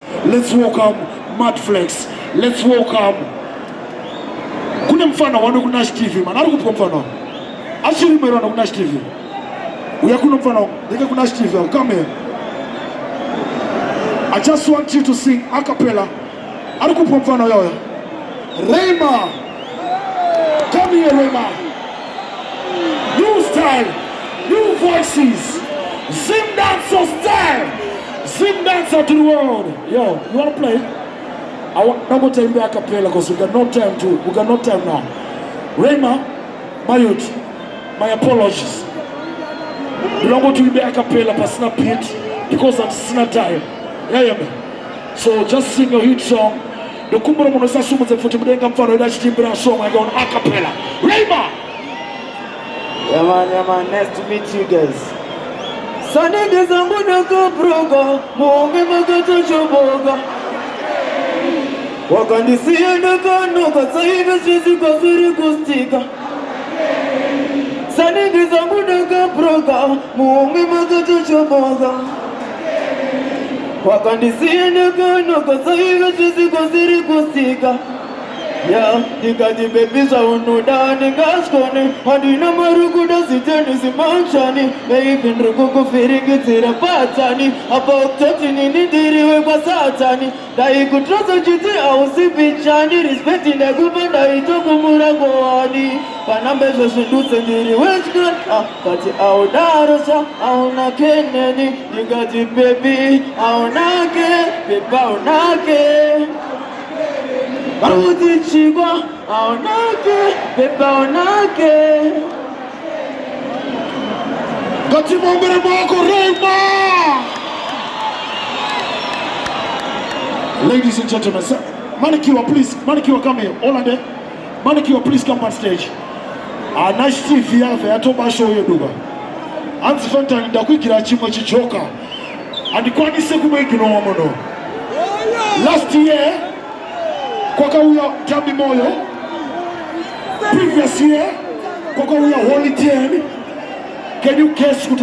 Let's welcome Madflex. Let's welcome. Kuna mfano wanu kunash TV man. Aru kupo mfano. Ashiri mero wanu kunash TV. Uya kuna mfano. Dika kunash TV. Come here. I just want you to sing a cappella. Aru kupo mfano yoya. Raymer. Come here, Raymer. New style. New voices. Zimdancehall style. Zimdancehall to the world. Yo, you wanna play? I want no more time back a cappella because we got no time now. Raymer, my youth, my apologies. You don't go to be a cappella but snap it because it's not time. Yeah, so just sing your hit song. The Kumbura Monosa Summons and Fotomudenga Mfano that Timbra song I go on a cappella. Raymer! Yeah man, nice to meet you guys. Sunday is a Munaka Broga, Monga Magata Choboga. Walk on the sea and the gun, no, because I even see the Gostika. Sunday is a Munaka Broga, Monga Magata Choboga. Walk on the sea and the gun, no, because I even see the Gostika. Yeah, you got the babies I want no down in Gascony. And the number good as it is in Manchani. Maybe in Rugo Ferry gets in a patani. About 13 in the Diri Pasatani. That you could trust a GT, I was sipping shiny, respecting the government. I took a Muragoani. Panambas should do some Diri West good. But our daughter, our Nakeni. You got the baby, our Nake, Pipao Nake. Baruti Chigwa, Aonake, Pepa Onake. Got him over the mark, Raymer! Ladies and gentlemen, sir, Manikiwa, please, Manikiwa, come here. All of them. Manikiwa, please come on stage. Nice TV, I told my show you, Duga. I'm the first time that we get a chimachi joker. And the quantity second make you know, last year, Kwaka uya Jambi Moyo. Previous year, Kwaka uya Holy 10. Can you guess who